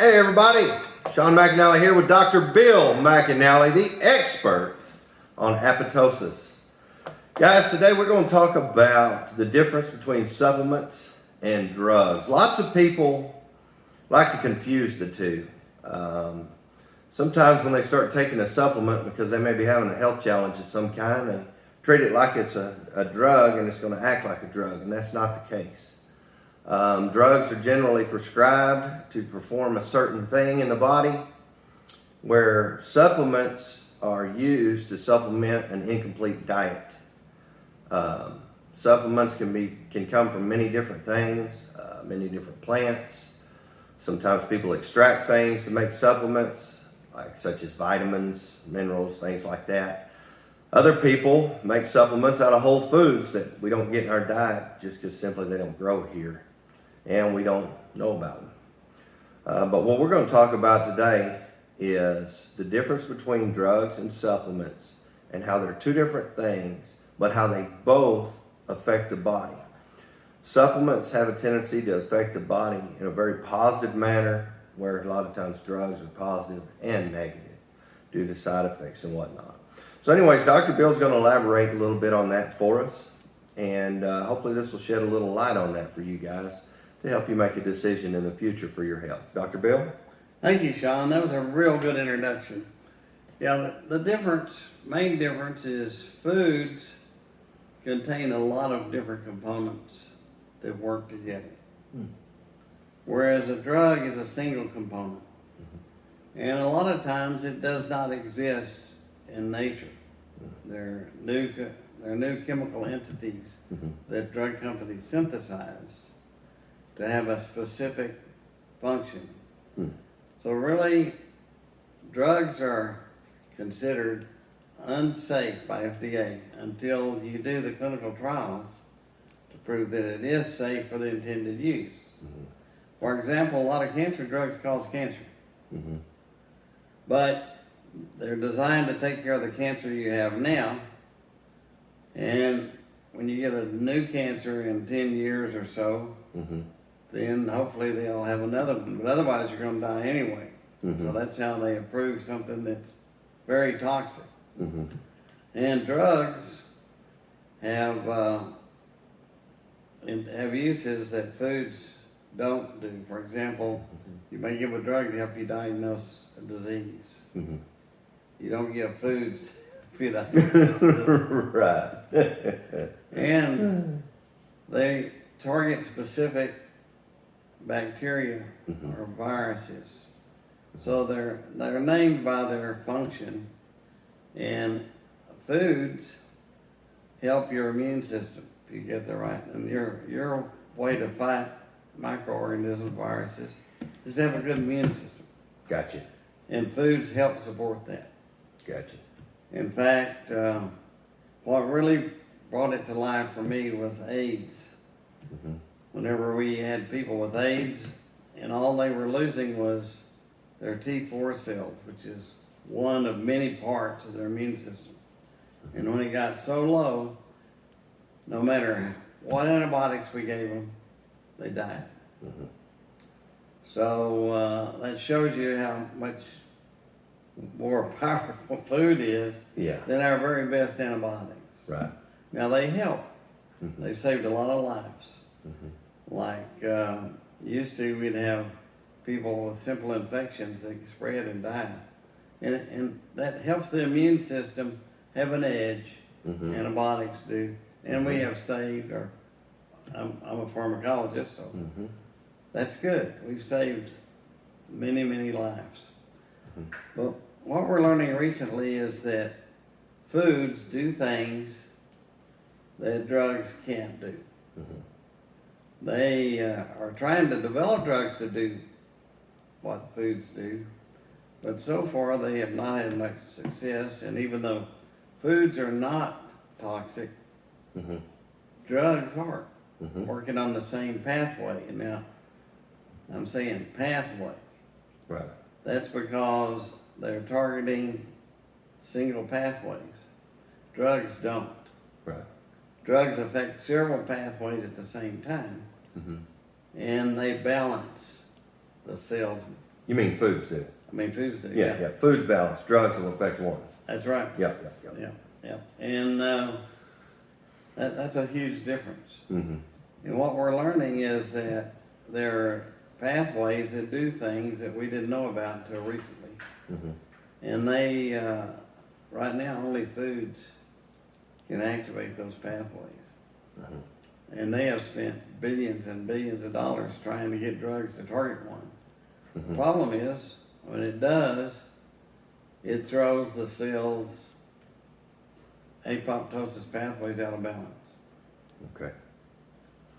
Hey everybody, Shawn McAnalley here with Dr. Bill McAnalley, the expert on apoptosis. Guys, today we're going to talk about the difference between supplements and drugs. Lots of people like to confuse the two. Sometimes when they start taking a supplement because they may be having a health challenge of some kind, they treat it like it's a drug and it's going to act like a drug, and that's not the case. Drugs are generally prescribed to perform a certain thing in the body, where supplements are used to supplement an incomplete diet. Supplements can come from many different things, many different plants. Sometimes people extract things to make supplements, such as vitamins, minerals, things like that. Other people make supplements out of whole foods that we don't get in our diet just because simply they don't grow here and we don't know about them. But what we're going to talk about today is the difference between drugs and supplements and how they're two different things, but how they both affect the body. Supplements have a tendency to affect the body in a very positive manner, where a lot of times drugs are positive and negative due to side effects and whatnot. So anyways, Dr. Bill's going to elaborate a little bit on that for us, and hopefully this will shed a little light on that for you guys to help you make a decision in the future for your health. Dr. Bill? Thank you, Shawn. That was a real good introduction. Yeah, the main difference is foods contain a lot of different components that work together. Whereas a drug is a single component. And a lot of times it does not exist in nature. They're new chemical entities that drug companies synthesized to have a specific function. So really, drugs are considered unsafe by FDA until you do the clinical trials to prove that it is safe for the intended use. For example, a lot of cancer drugs cause cancer. But they're designed to take care of the cancer you have now, and when you get a new cancer in 10 years or so, then hopefully they'll have another one, but otherwise you're going to die anyway. So that's how they approve something that's very toxic. And drugs have uses that foods don't do. For example, you may give a drug to help you diagnose a disease. You don't give foods to diagnose a disease. Right. And they target specific bacteria or viruses. So they're named by their function, and foods help your immune system if you get the right. And your way to fight microorganisms, viruses, is to have a good immune system. Gotcha. And foods help support that. Gotcha. In fact, what really brought it to life for me was AIDS. Whenever we had people with AIDS, and all they were losing was their T4 cells, which is one of many parts of their immune system. And when it got so low, no matter what antibiotics we gave them, they died. So that shows you how much more powerful food is than our very best antibiotics. Right. Now they help. They've saved a lot of lives. Like used to, we'd have people with simple infections that spread and die. And that helps the immune system have an edge, antibiotics do. And we have saved, I'm a pharmacologist, so that's good. We've saved many, many lives. But what we're learning recently is that foods do things that drugs can't do. They are trying to develop drugs to do what foods do, but so far they have not had much success. And even though foods are not toxic, drugs are working on the same pathway. And now I'm saying pathway. Right. That's because they're targeting single pathways. Drugs don't. Right. Drugs affect several pathways at the same time, and they balance the cells You mean foods do? I mean, foods do. Yeah. Foods balance, drugs will affect one. That's right. Yeah. Yeah. And that's a huge difference. Mm-hmm. And what we're learning is that there are pathways that do things that we didn't know about until recently. Mm-hmm. And they, right now, only foods can activate those pathways. Mm-hmm. And they have spent billions and billions of dollars trying to get drugs to target one. Mm-hmm. The problem is, when it does, it throws the cell's apoptosis pathways out of balance. Okay.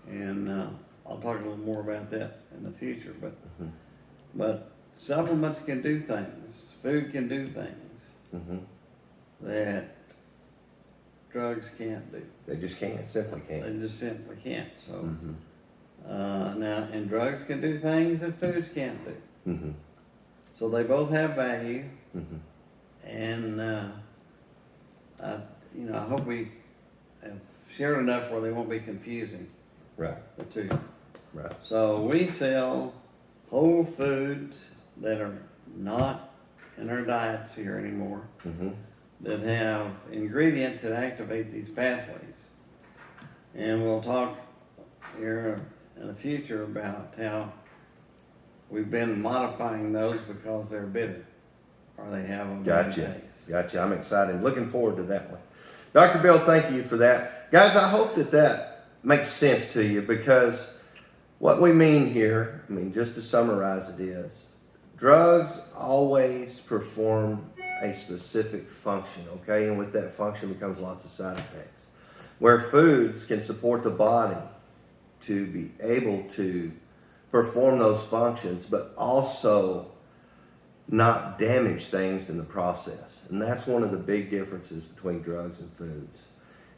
And I'll talk a little more about that in the future. Mm-hmm. But supplements can do things, food can do things Mm-hmm. that drugs can't do. They just can't, simply can't. They just simply can't. So Mm-hmm. now, and drugs can do things that foods can't do. Mm-hmm. So they both have value, Mm-hmm. and I hope we have shared enough where they won't be confusing Right. the two. Right. So we sell whole foods that are not in our diets here anymore, Mm-hmm. that have ingredients that activate these pathways. And we'll talk here in the future about how we've been modifying those because they're bitter or they have a bad taste. Gotcha. I'm excited. Looking forward to that one. Dr. Bill, thank you for that. Guys, I hope that makes sense to you, because what we mean here, just to summarize it, is drugs always perform a specific function, okay? And with that function becomes lots of side effects. Where foods can support the body to be able to perform those functions, but also not damage things in the process. And that's one of the big differences between drugs and foods.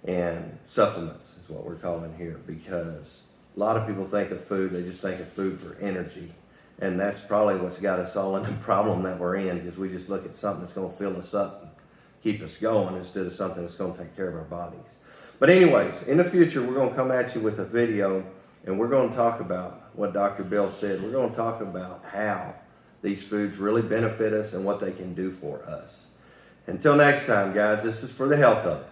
And supplements is what we're calling here, because a lot of people think of food, they just think of food for energy. And that's probably what's got us all in the problem that we're in, because we just look at something that's going to fill us up and keep us going instead of something that's going to take care of our bodies. But anyways, in the future, we're going to come at you with a video, and we're going to talk about what Dr. Bill said. We're going to talk about how these foods really benefit us and what they can do for us. Until next time, guys, this is for the health of it.